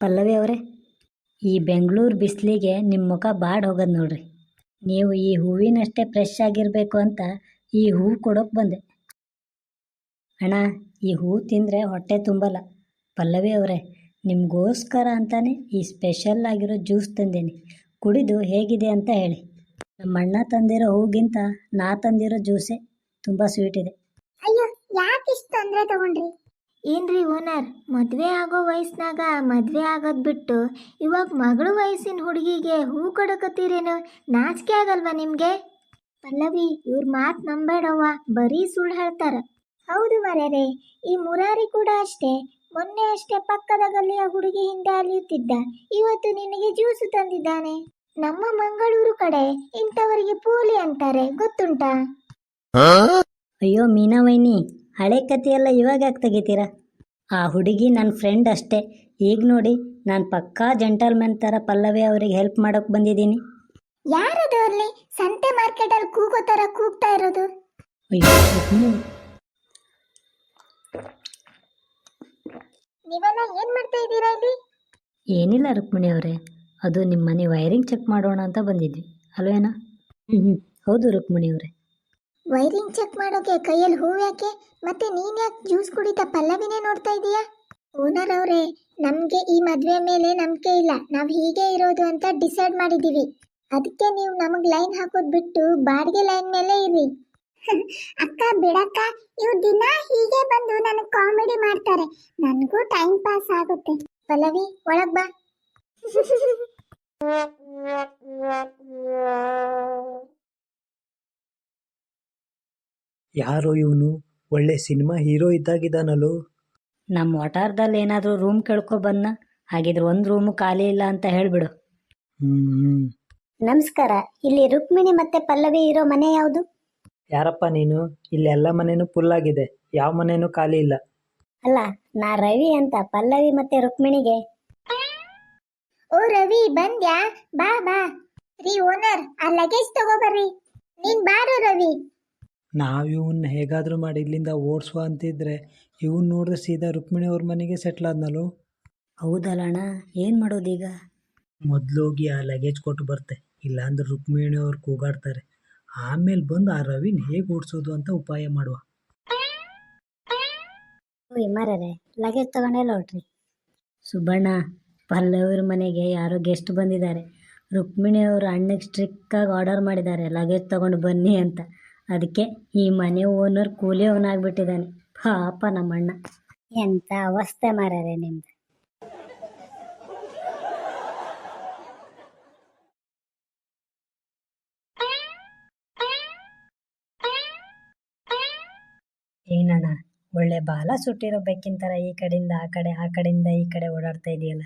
ಪಲ್ಲವಿ ಅವರೇ, ಈ ಬೆಂಗಳೂರು ಬಿಸಿಲಿಗೆ ನಿಮ್ಮ ಮುಖ ಬಾಡ್ ಹೋಗೋದು ನೋಡ್ರಿ. ನೀವು ಈ ಹೂವಿನಷ್ಟೇ ಫ್ರೆಶ್ ಆಗಿರಬೇಕು ಅಂತ ಈ ಹೂವು ಕೊಡೋಕೆ ಬಂದೆ. ಅಣ್ಣ, ಈ ಹೂವು ತಿಂದರೆ ಹೊಟ್ಟೆ ತುಂಬಲ್ಲ. ಪಲ್ಲವಿ ಅವರೇ, ನಿಮಗೋಸ್ಕರ ಅಂತಾನೆ ಈ ಸ್ಪೆಷಲ್ ಆಗಿರೋ ಜ್ಯೂಸ್ ತಂದೀನಿ. ಕುಡಿದು ಹೇಗಿದೆ ಅಂತ ಹೇಳಿ. ನಮ್ಮ ಅಣ್ಣ ತಂದಿರೋ ಹೂಗಿಂತ ನಾ ತಂದಿರೋ ಜ್ಯೂಸೇ ತುಂಬ ಸ್ವೀಟ್ ಇದೆ. ಅಯ್ಯೋ, ಯಾಕೆ ಇಷ್ಟು ತೊಂದರೆ ತಗೊಂಡ್ರಿ? ಏನ್ರಿ ಓನರ್, ಮದುವೆ ಆಗೋ ವಯಸ್ಸಿನಾಗ ಮದುವೆ ಆಗೋದು ಬಿಟ್ಟು ಇವಾಗ ಮಗಳು ವಯಸ್ಸಿನ ಹುಡುಗಿಗೆ ಹೂ ಕೊಡಕತ್ತೀರೇನು? ನಾಚಿಕೆ ಆಗಲ್ವಾ ನಿಮಗೆ? ಪಲ್ಲವಿ, ಇವ್ರ ಮಾತು ನಂಬೇಡವ್ವ, ಬರೀ ಸುಳ್ಳು ಹೇಳ್ತಾರ. ಹೌದು ಮರ್ಯಾರೆ, ಈ ಮುರಾರಿ ಕೂಡ ಅಷ್ಟೇ. ಮೊನ್ನೆ ಅಷ್ಟೇ ಪಕ್ಕದ ಗಲ್ಲಿಯ ಹುಡುಗಿ ಹಿಂದೆ ಅಲಿಯುತ್ತಿದ್ದ, ಇವತ್ತು ನಿನಗೆ ಜ್ಯೂಸು ತಂದಿದ್ದಾನೆ. ನಮ್ಮ ಮಂಗಳೂರು ಕಡೆ ಇಂಥವರಿಗೆ ಪೋಲಿ ಅಂತಾರೆ, ಗೊತ್ತುಂಟಾ? ಅಯ್ಯೋ ಮೀನಾ ವೈನಿ, ಹಳೆ ಕಥೆಯೆಲ್ಲ ಇವಾಗ ಯಾಕೆ ತೆಗಿತೀರಾ? ಆ ಹುಡುಗಿ ನನ್ನ ಫ್ರೆಂಡ್ ಅಷ್ಟೇ. ಈಗ ನೋಡಿ, ನಾನು ಪಕ್ಕಾ ಜೆಂಟಲ್ಮೆನ್ ಥರ ಪಲ್ಲವಿ ಅವರಿಗೆ ಹೆಲ್ಪ್ ಮಾಡೋಕೆ ಬಂದಿದ್ದೀನಿ. ಯಾರದು ಅಲ್ಲಿ ಸಂತೆ ಮಾರ್ಕೆಟಲ್ಲಿ ಕೂಗೋ ಥರ ಕೂಗ್ತಾ ಇರೋದು? ಅಯ್ಯೋ ನೀವೆಲ್ಲ ಏನ್ ಮಾಡ್ತಾ ಇದ್ದೀರಾ ಇಲ್ಲಿ? ಏನಿಲ್ಲ ರುಕ್ಮಿಣಿ ಅವರೇ, ಅದು ನಿಮ್ಮ ಮನೆ ವೈರಿಂಗ್ ಚೆಕ್ ಮಾಡೋಣ ಅಂತ ಬಂದಿದ್ವಿ ಅಲ್ವೇನಾ? ಹೌದು ರುಕ್ಮಿಣಿ ಅವರೇ. ವೈರಿಂಗ್ ಚೆಕ್ ಮಾಡೋಕೆ ಕೈಯಲ್ಲಿ ಹೂವು ಯಾಕೆ? ಮತ್ತೆ ನೀನ್ ಯಾಕೆ ಜ್ಯೂಸ್ ಕುಡಿತಾ ಪಲ್ಲವಿನೇ ನೋಡ್ತಾ ಇದೀಯಾ? ಓನರ್ ಅವರೇ, ನಮ್ಗೆ ಈ ಮದ್ವೆ ಮೇಲೆ ನಂಬಿಕೆ ಇಲ್ಲ. ನಾವ್ ಹೀಗೆ ಇರೋದು ಅಂತ ಡಿಸೈಡ್ ಮಾಡಿದೀವಿ. ಅದಕ್ಕೆ ನೀವು ನಮಗ್ ಲೈನ್ ಹಾಕೋದ್ ಬಿಟ್ಟು ಬಾಡಿಗೆ ಲೈನ್ ಮೇಲೆ ಇರಿ. ಅಕ್ಕ ಬಿಡಕ್ಕ, ಇವ್ ದಿನ ಹೀಗೆ ಬಂದು ನನಗೆ ಕಾಮಿಡಿ ಮಾಡ್ತಾರೆ. ನನಗೂ ಟೈಮ್ ಪಾಸ್ ಆಗುತ್ತೆ. ಪಲ್ಲವಿ, ಒಳಗ್ ಬಾ. ಯಾರೋ ಇವನು, ಒಳ್ಳೆ ಸಿನಿಮಾ ಹೀರೋ ಇದ್ದಾಗಿದ್ದಾನಲ್ಲೋ. ನಮ್ಮ ವಟಾರದಲ್ಲಿ ಏನಾದರೂ ರೂಮ್ ಕೇಳ್ಕೊ ಬಂದ, ಹಾಗಿದ್ರೆ ಒಂದು ರೂಮು ಖಾಲಿ ಇಲ್ಲ ಅಂತ ಹೇಳ್ಬಿಡು. ನಮಸ್ಕಾರ, ಇಲ್ಲಿ ರುಕ್ಮಿಣಿ ಮತ್ತೆ ಪಲ್ಲವಿ ಇರೋ ಮನೆ ಯಾವುದು? ಯಾರಪ್ಪ ನೀನು? ಇಲ್ಲಿ ಎಲ್ಲ ಮನೇನು ಫುಲ್ ಆಗಿದೆ, ಯಾವ ಮನೇನು ಖಾಲಿ ಇಲ್ಲ. ಅಲ್ಲ, ನಾ ರವಿ ಅಂತ, ಪಲ್ಲವಿ ಮತ್ತೆ ರುಕ್ಮಿಣಿಗೆ. ಓ ರವಿ, ಬಂದ್ಯಾ? ಬಾ ಬಾ. ರೀ ಓನರ್, ಆ ಲಗೇಜ್ ತಗೋಬರ್ರಿ. ನೀನ್ ಬಾರು ರವಿ. ನಾವು ಇವನ್ನ ಹೇಗಾದರೂ ಮಾಡಿ ಇಲ್ಲಿಂದ ಓಡಿಸುವ ಅಂತಿದ್ರೆ, ಇವನ್ ನೋಡಿದ್ರೆ ಸೀದಾ ರುಕ್ಮಿಣಿ ಅವ್ರ ಮನೆಗೆ ಸೆಟ್ಲ್ ಆದ್ನಲ್ಲೋ. ಹೌದಲ್ಲಣ್ಣ, ಏನು ಮಾಡೋದೀಗ? ಮೊದಲೋಗಿ ಆ ಲಗೇಜ್ ಕೊಟ್ಟು ಬರ್ತೆ, ಇಲ್ಲಾಂದ್ರೆ ರುಕ್ಮಿಣಿ ಅವ್ರು ಕೂಗಾಡ್ತಾರೆ. ಆಮೇಲೆ ಬಂದು ಆ ರವಿನ ಹೇಗೆ ಓಡಿಸೋದು ಅಂತ ಉಪಾಯ ಮಾಡುವ. ಓಯ್ ಮರರೆ, ಲಗೇಜ್ ತಗೊಂಡೆಲ್ಲ ಹೊಟ್ರಿ. ಸುಬ್ಬಣ್ಣ, ಪಲ್ಲವಿಯವ್ರ ಮನೆಗೆ ಯಾರೋ ಗೆಸ್ಟ್ ಬಂದಿದ್ದಾರೆ. ರುಕ್ಮಿಣಿಯವರು ಅಣ್ಣಗೆ ಸ್ಟ್ರಿಕ್ಟಾಗಿ ಆರ್ಡರ್ ಮಾಡಿದ್ದಾರೆ ಲಗೇಜ್ ತಗೊಂಡು ಬನ್ನಿ ಅಂತ. ಅದಕ್ಕೆ ಈ ಮನೆ ಓನರ್ ಕೂಲಿಯವನಾಗ್ಬಿಟ್ಟಿದ್ದಾನೆ. ಪಾಪ ನಮ್ಮಣ್ಣ. ಎಂಥ ಅವಸ್ಥೆ ಮಾರ್ಯಾರೆ ನಿಮ್ದು. ಏನಣ್ಣ, ಒಳ್ಳೆ ಬಾಲ ಸುಟ್ಟಿರೋ ಬೆಕ್ಕಿನ ಈ ಕಡೆಯಿಂದ ಆ ಕಡೆ, ಆ ಕಡೆಯಿಂದ ಈ ಕಡೆ ಓಡಾಡ್ತಾ ಇದೆಯಲ್ಲ.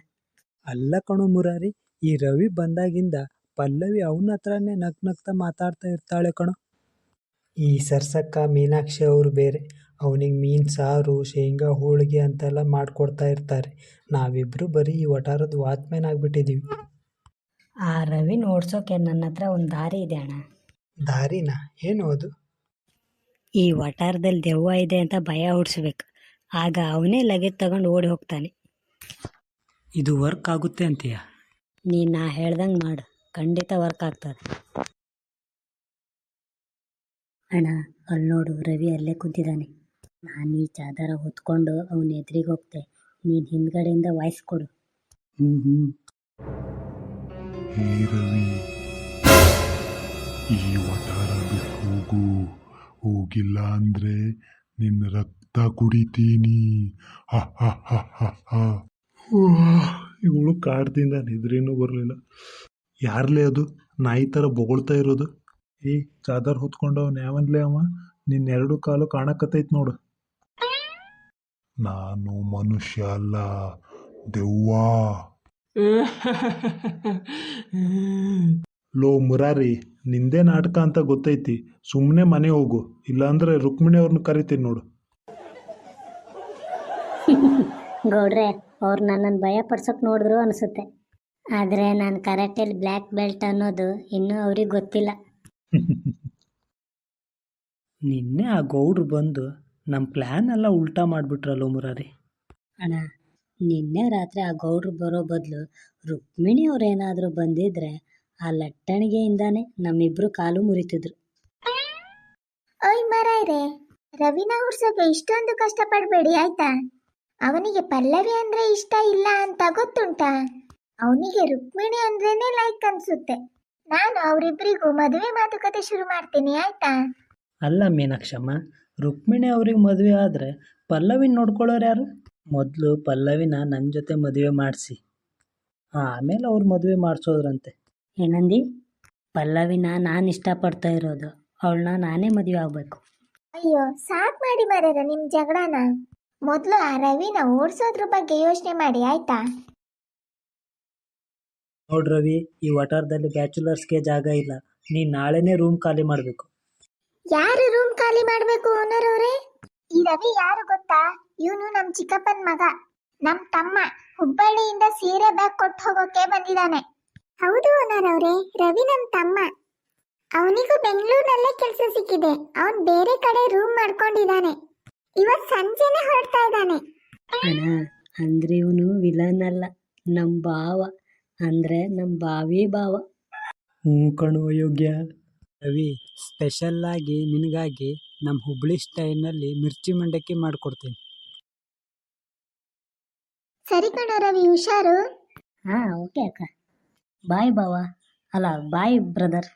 ಅಲ್ಲ ಕಣೋ ಮುರಾರಿ, ಈ ರವಿ ಬಂದಾಗಿಂದ ಪಲ್ಲವಿ ಅವನ ಹತ್ರನೇ ನಗ್ತಾ ಮಾತಾಡ್ತಾ ಇರ್ತಾಳೆ ಕಣೋ. ಈ ಸರ್ಸಕ್ಕ ಮೀನಾಕ್ಷಿ ಅವರು ಬೇರೆ, ಅವನಿಗೆ ಮೀನು ಸಾರು, ಶೇಂಗಾ ಹೋಳಿಗೆ ಅಂತೆಲ್ಲ ಮಾಡಿಕೊಡ್ತಾ ಇರ್ತಾರೆ. ನಾವಿಬ್ರು ಬರೀ ಈ ವಟಾರದ ವಾಚ್ಮ್ಯಾನ್ ಆಗಿಬಿಟ್ಟಿದ್ದೀವಿ. ಆ ರವಿ ಓಡಿಸೋಕೆ ನನ್ನ ಹತ್ರ ಒಂದು ದಾರಿ ಇದೆ ಅಣ್ಣ. ದಾರಿನಾ? ಏನು ಅದು? ಈ ವಟಾರದಲ್ಲಿ ದೆವ್ವ ಇದೆ ಅಂತ ಭಯ ಹುಡ್ಸ್ಬೇಕು, ಆಗ ಅವನೇ ಲಗೇಜ್ ತಗೊಂಡು ಓಡಿ ಹೋಗ್ತಾನೆ. ಇದು ವರ್ಕ್ ಆಗುತ್ತೆ ಅಂತೀಯ? ನೀನು ನಾ ಹೇಳ್ದಂಗೆ ಮಾಡು, ಖಂಡಿತ ವರ್ಕ್ ಆಗ್ತದೆ. ಅಣ್ಣ, ಅಲ್ಲಿ ನೋಡು, ರವಿ ಅಲ್ಲೇ ಕೂತಿದ್ದಾನೆ. ನಾನು ಈ ಚಾದರ ಹೊತ್ಕೊಂಡು ಅವನ ಎದುರಿಗೆ ಹೋಗ್ತೆ, ನೀನು ಹಿಂದ್ಗಡೆಯಿಂದ ವಾಯ್ಸ್ ಕೊಡು. ಹೇ ರವಿ, ಈ ವಟಾರ ಬಿಟ್ಟು ಹೋಗು. ಹೋಗಿಲ್ಲ ಅಂದ್ರೆ ನಿನ್ನ ರಕ್ತ ಕುಡಿತೀನಿ. ಇವಳು ಕಾಡ್ದಿಂದ ನಿದ್ರೇನೂ ಬರಲಿಲ್ಲ. ಯಾರ್ಲೇ ಅದು ನಾಯಿ ಥರ ಬೊಗಳ್ತಾ ಇರೋದು? ಚಾದರ್ ಹೊತ್ಕೊಂಡವನ್ ಯಾವನ್ಲೇ ಅವ? ನಿನ್ನೆರಡು ಕಾಲು ಕಾಣಕತ್ತೈತ್ ನೋಡು. ನಾನು ಮನುಷ್ಯ ಅಲ್ಲ, ದೆವ್ವ. ಲೋ ಮುರಾರಿ, ನಿಂದೇ ನಾಟಕ ಅಂತ ಗೊತ್ತೈತಿ, ಸುಮ್ಮನೆ ಮನೆ ಹೋಗು, ಇಲ್ಲಾಂದ್ರೆ ರುಕ್ಮಿಣಿ ಅವ್ರನ್ನ ಕರಿತೀನಿ ನೋಡು. ಗೌಡ್ರೆ, ಅವ್ರು ನನ್ನನ್ನು ಭಯ ಪಡ್ಸೋಕೆ ನೋಡಿದ್ರು ಅನಿಸುತ್ತೆ. ಆದರೆ ನಾನು ಕರಾಟೆಲಿ ಬ್ಲ್ಯಾಕ್ ಬೆಲ್ಟ್ ಅನ್ನೋದು ಇನ್ನೂ ಅವ್ರಿಗೆ ಗೊತ್ತಿಲ್ಲ. ನಿನ್ನೆ ಆ ಗೌಡ್ರು ಬಂದು ನಮ್ಮ ಪ್ಲ್ಯಾನ್ ಎಲ್ಲ ಉಲ್ಟಾ ಮಾಡಿಬಿಟ್ರಲ್ಲೋ ಮುರಾರಿ. ಅಣ್ಣ, ನಿನ್ನೆ ರಾತ್ರಿ ಆ ಗೌಡ್ರು ಬರೋ ಬದಲು ರುಕ್ಮಿಣಿ ಅವ್ರೇನಾದರೂ ಬಂದಿದ್ರೆ ಆ ಲಟ್ಟಣಿಗೆಯಿಂದಾನೆ ನಮ್ಮಿಬ್ರು ಕಾಲು ಮುರಿತಿದ್ರು. ಓಯ್ ಮಾರಾಯ್ರೆ, ರವಿನ ಹುಡ್ಸೋಕೆ ಇಷ್ಟೊಂದು ಕಷ್ಟಪಡಬೇಡಿ ಆಯ್ತಾ. ಅವನಿಗೆ ಪಲ್ಲವಿ ಅಂದ್ರೆ ಇಷ್ಟ ಇಲ್ಲ ಅಂತ ಗೊತ್ತುಂಟಾ. ಅವನಿಗೆ ರುಕ್ಮಿಣಿ ಅಂದ್ರೇನೆ ಲೈಕ್ ಅನ್ಸುತ್ತೆ. ನಾನು ಅವರಿಬ್ಬರಿಗೂ ಮದುವೆ ಮಾತುಕತೆ ಶುರು ಮಾಡ್ತೀನಿ ಆಯ್ತಾ. ಅಲ್ಲ ಮೀನಾಕ್ಷಮ್ಮ, ರುಕ್ಮಿಣಿ ಅವ್ರಿಗೆ ಮದುವೆ ಆದರೆ ಪಲ್ಲವಿನ ನೋಡ್ಕೊಳ್ಳೋರು ಯಾರು? ಮೊದಲು ಪಲ್ಲವಿನ ನನ್ನ ಜೊತೆ ಮದುವೆ ಮಾಡಿಸಿ, ಆಮೇಲೆ ಅವ್ರು ಮದುವೆ ಮಾಡಿಸೋದ್ರಂತೆ. ಏನಂದಿ? ಪಲ್ಲವಿನ ನಾನು ಇಷ್ಟಪಡ್ತಾ ಇರೋದು, ಅವಳನ್ನ ನಾನೇ ಮದುವೆ ಆಗಬೇಕು. ಅಯ್ಯೋ ಸಾಕ್ ಮಾಡಿ ಮಾರ್ಯಾರ ನಿಮ್ ಜಗಳನ. ಮೊದಲು ಆ ರವಿನ ಓಡಿಸೋದ್ರ ಬಗ್ಗೆ ಯೋಚನೆ ಮಾಡಿ ಆಯ್ತಾ. ನೋಡ್ ರವಿ, ಈ ವಟಾರದಲ್ಲಿ ಬ್ಯಾಚುಲರ್ಸ್ಗೆ ಜಾಗ ಇಲ್ಲ. ನೀನು ನಾಳೆನೇ ರೂಮ್ ಖಾಲಿ ಮಾಡಬೇಕು. ಯಾರು ರೂಮ್ ಖಾಲಿ ಮಾಡ್ಬೇಕು ಓನರ್ ಅವರೇ? ಈ ರವಿ ಯಾರು ಗೊತ್ತಾ? ಇವನು ನಮ್ ಚಿಕ್ಕಪ್ಪನ ಮಗ, ನಮ್ ತಮ್ಮ. ಹುಬ್ಬಳ್ಳಿಯಿಂದ ಸೀರೆ ಬ್ಯಾಗ್ ಕೊಟ್ಟು ಹೋಗೋಕೆ ಬಂದಿದ್ದಾನೆ. ಹೌದು ಓನರ್ ಅವರೇ, ರವಿ ನಮ್ ತಮ್ಮ. ಅವನಿಗೂ ಬೆಂಗಳೂರಿನಲ್ಲೇ ಕೆಲಸ ಸಿಕ್ಕಿದೆ. ಅವನ್ ಬೇರೆ ಕಡೆ ರೂಮ್ ಮಾಡ್ಕೊಂಡಿದ್ದಾನೆ. ಇವತ್ ಸಂಜೆನೆ ಹೊರಡ್ತಾ ಇದ್ದಾನೆ. ಅಣ್ಣ, ಅಂದ್ರೆ ಇವನು ವಿಲನ್ ಅಲ್ಲ, ನಮ್ಮ ಭಾವ, ಅಂದ್ರೆ ನಮ್ಮ ಬಾವಿ ಭಾವ. ಹ್ಞೂ ಕಣೋ ಯೋಗ್ಯ. ರವಿ, ಸ್ಪೆಷಲ್ಲಾಗಿ ನಿನಗಾಗಿ ನಮ್ಮ ಹುಬ್ಳಿ ಸ್ಟೈಲ್ನಲ್ಲಿ ಮಿರ್ಚಿ ಮಂಡಕ್ಕಿ ಮಾಡಿಕೊಡ್ತೀನಿ. ಸರಿ ಕಣೋ ರವಿ, ಹುಷಾರು. ಹಾಂ, ಓಕೆ ಅಕ್ಕ. ಬಾಯ್ ಭಾವ, ಅಲ್ಲ ಬಾಯ್ ಬ್ರದರ್.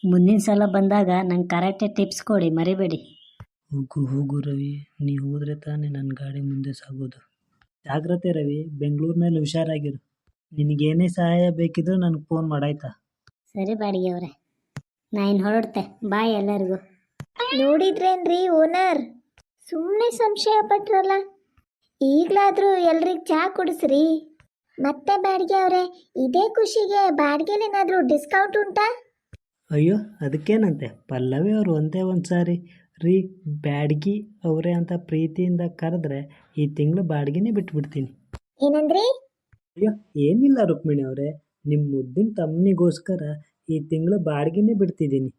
ಮುಂದಿನ ಸಲ ಬಂದಾಗ ನಂಗೆ ಕರೆಕ್ಟೇ ಟಿಪ್ಸ್ ಕೊಡಿ, ಮರಿಬೇಡಿ. ಹೋಗು ರವಿ, ನೀ ಹೋದ್ರೆ ತಾನೇ ನನ್ನ ಗಾಡಿ ಮುಂದೆ ಸಾಗೋದು. ಜಾಗ್ರತೆ ರವಿ, ಬೆಂಗಳೂರಿನಲ್ಲಿ ಹುಷಾರಾಗಿರು. ನಿನಗೇನೇ ಸಹಾಯ ಬೇಕಿದ್ರೂ ನನಗೆ ಫೋನ್ ಮಾಡಾಯ್ತಾ? ಸರಿ ಬಾಡಿಗೆ ಅವರೇ, ನಾ ಇನ್ನು ಹೊರಡ್ತೆ. ಬಾಯ್ ಎಲ್ಲರಿಗೂ. ನೋಡಿದ್ರೇನ್ರಿ ಓನರ್, ಸುಮ್ಮನೆ ಸಂಶಯ ಪಟ್ರಲ್ಲ. ಈಗಲಾದರೂ ಎಲ್ರಿಗೆ ಚಹಾ ಕುಡಿಸ್ರಿ. ಮತ್ತೆ ಬಾಡಿಗೆ ಅವರೇ, ಇದೇ ಖುಷಿಗೆ ಬಾಡಿಗೆಲೇನಾದರೂ ಡಿಸ್ಕೌಂಟ್ ಉಂಟಾ? ಅಯ್ಯೋ ಅದಕ್ಕೇನಂತೆ, ಪಲ್ಲವಿ ಅವರು ಒಂದೇ ಒಂದು ಸಾರಿ ರೀ ಬ್ಯಾಡ್ಗಿ ಅವರೇ ಅಂತ ಪ್ರೀತಿಯಿಂದ ಕರೆದ್ರೆ ಈ ತಿಂಗಳು ಬಾಡಿಗೆನೇ ಬಿಟ್ಬಿಡ್ತೀನಿ. ಏನಂದ್ರಿ? ಅಯ್ಯೋ ಏನಿಲ್ಲ ರುಕ್ಮಿಣಿ ಅವರೇ, ನಿಮ್ಮ ಮುದ್ದಿನ ತಮ್ಮನಿಗೋಸ್ಕರ ಈ ತಿಂಗಳು ಬಾಡಿಗೆನೇ ಬಿಡ್ತಿದ್ದೀನಿ.